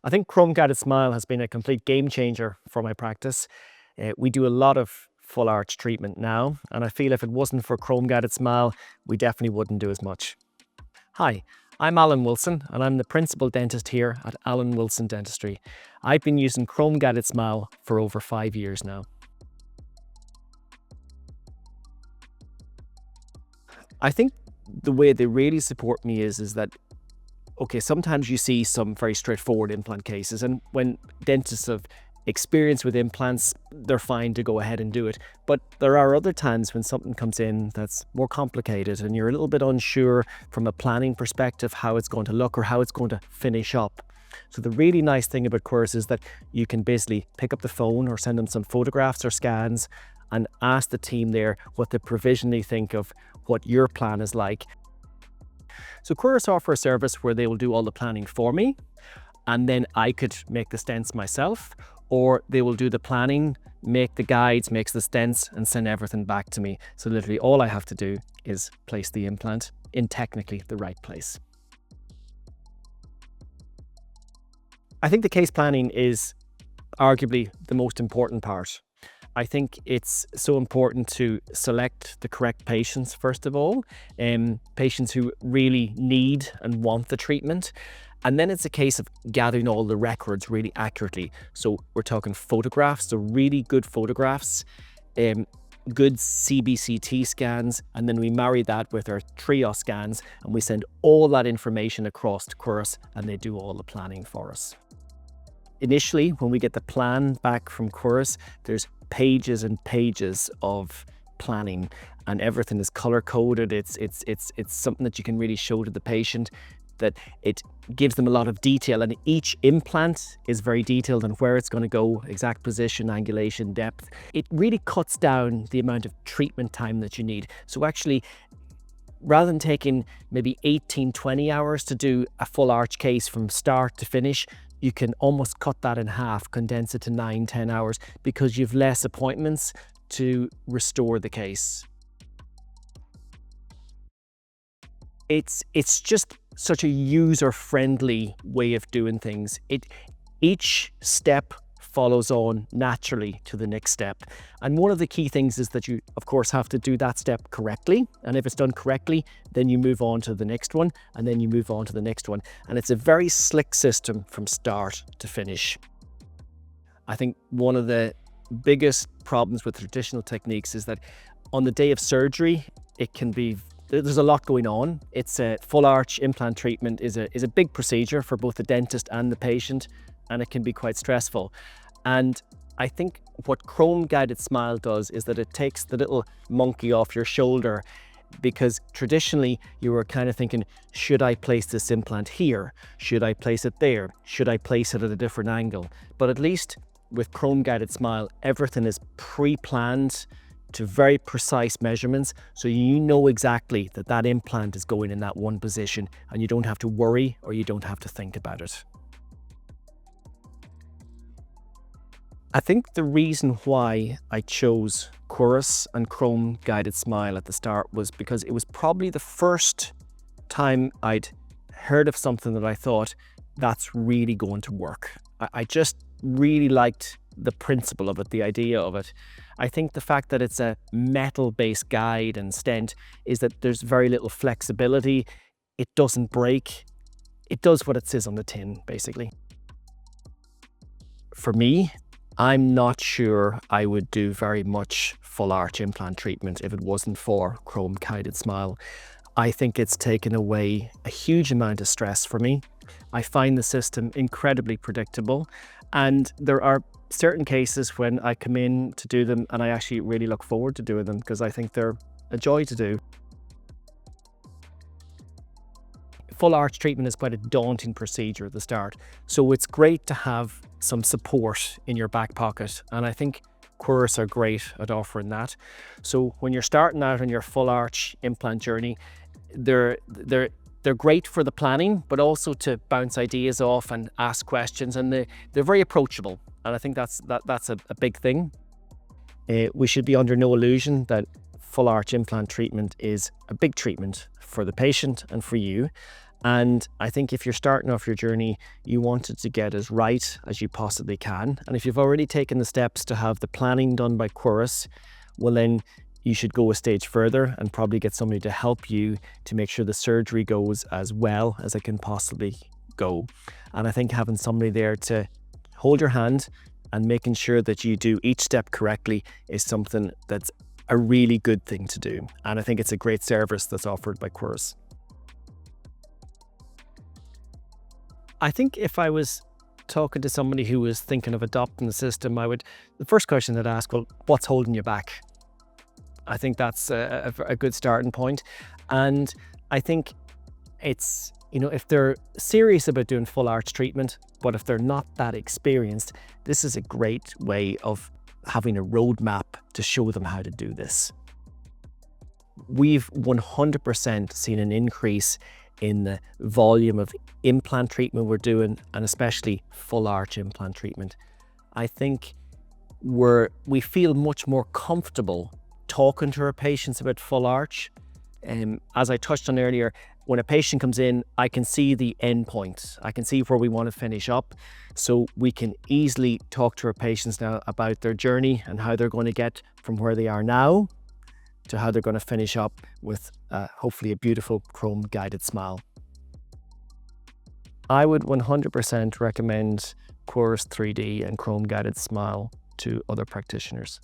I think Chrome GuidedSMILE has been a complete game changer for my practice. We do a lot of full arch treatment now, and I feel if it wasn't for Chrome GuidedSMILE, we definitely wouldn't do as much. Hi, I'm Alan Wilson, and I'm the principal dentist here at Alan Wilson Dentistry. I've been using Chrome GuidedSMILE for over 5 years now. I think the way they really support me is that, okay, sometimes you see some very straightforward implant cases, and when dentists have experience with implants, they're fine to go ahead and do it. But there are other times when something comes in that's more complicated and you're a little bit unsure from a planning perspective how it's going to look or how it's going to finish up. So the really nice thing about Quoris is that you can basically pick up the phone or send them some photographs or scans and ask the team there what they provisionally think of what your plan is like. So Quoris offer a service where they will do all the planning for me, and then I could make the stents myself, or they will do the planning, make the guides, makes the stents, and send everything back to me. So literally all I have to do is place the implant in technically the right place. I think the case planning is arguably the most important part. I think it's so important to select the correct patients, first of all, patients who really need and want the treatment. And then it's a case of gathering all the records really accurately. So we're talking photographs, so really good photographs, good CBCT scans, and then we marry that with our TRIOS scans, and we send all that information across to Quoris, and they do all the planning for us. Initially, when we get the plan back from Quoris, there's pages and pages of planning, and everything is color-coded. It's something that you can really show to the patient, that it gives them a lot of detail, and each implant is very detailed on where it's going to go, exact position, angulation, depth. It really cuts down the amount of treatment time that you need. So actually, rather than taking maybe 18-20 hours to do a full arch case from start to finish, you can almost cut that in half, condense it to 9-10 hours, because you've less appointments to restore the case. It's just such a user-friendly way of doing things. Each step follows on naturally to the next step. And one of the key things is that you, of course, have to do that step correctly. And if it's done correctly, then you move on to the next one, and then you move on to the next one. And it's a very slick system from start to finish. I think one of the biggest problems with traditional techniques is that on the day of surgery, there's a lot going on. It's a full arch implant treatment is a big procedure for both the dentist and the patient, and it can be quite stressful. And I think what Chrome GuidedSMILE does is that it takes the little monkey off your shoulder, because traditionally you were kind of thinking, should I place this implant here? Should I place it there? Should I place it at a different angle? But at least with Chrome GuidedSMILE, everything is pre-planned to very precise measurements, so you know exactly that that implant is going in that one position, and you don't have to worry or you don't have to think about it. I think the reason why I chose Quoris and Chrome GuidedSMILE at the start was because it was probably the first time I'd heard of something that I thought, that's really going to work. I just really liked the principle of it, the idea of it. I think the fact that it's a metal-based guide and stent is that there's very little flexibility. It doesn't break. It does what it says on the tin, basically. For me, I'm not sure I would do very much full arch implant treatment if it wasn't for Chrome GuidedSMILE. I think it's taken away a huge amount of stress for me. I find the system incredibly predictable, and there are certain cases when I come in to do them and I actually really look forward to doing them because I think they're a joy to do. Full arch treatment is quite a daunting procedure at the start, so it's great to have some support in your back pocket, and I think Quoris are great at offering that. So when you're starting out on your full arch implant journey, they're great for the planning, but also to bounce ideas off and ask questions, and they're very approachable, and I think that's a big thing. We should be under no illusion that full arch implant treatment is a big treatment for the patient and for you. And I think if you're starting off your journey, you want it to get as right as you possibly can. And if you've already taken the steps to have the planning done by Quoris, well then you should go a stage further and probably get somebody to help you to make sure the surgery goes as well as it can possibly go. And I think having somebody there to hold your hand and making sure that you do each step correctly is something that's a really good thing to do. And I think it's a great service that's offered by Quoris. I think if I was talking to somebody who was thinking of adopting the system, the first question I'd ask, well, what's holding you back? I think that's a good starting point. And I think it's, if they're serious about doing full arch treatment, but if they're not that experienced, this is a great way of having a roadmap to show them how to do this. We've 100% seen an increase in the volume of implant treatment we're doing, and especially full arch implant treatment. I think we feel much more comfortable talking to our patients about full arch. As I touched on earlier, when a patient comes in, I can see the end point. I can see where we want to finish up. So we can easily talk to our patients now about their journey and how they're going to get from where they are now to how they're going to finish up with hopefully a beautiful Chrome GuidedSMILE. I would 100% recommend Quoris3D and Chrome GuidedSMILE to other practitioners.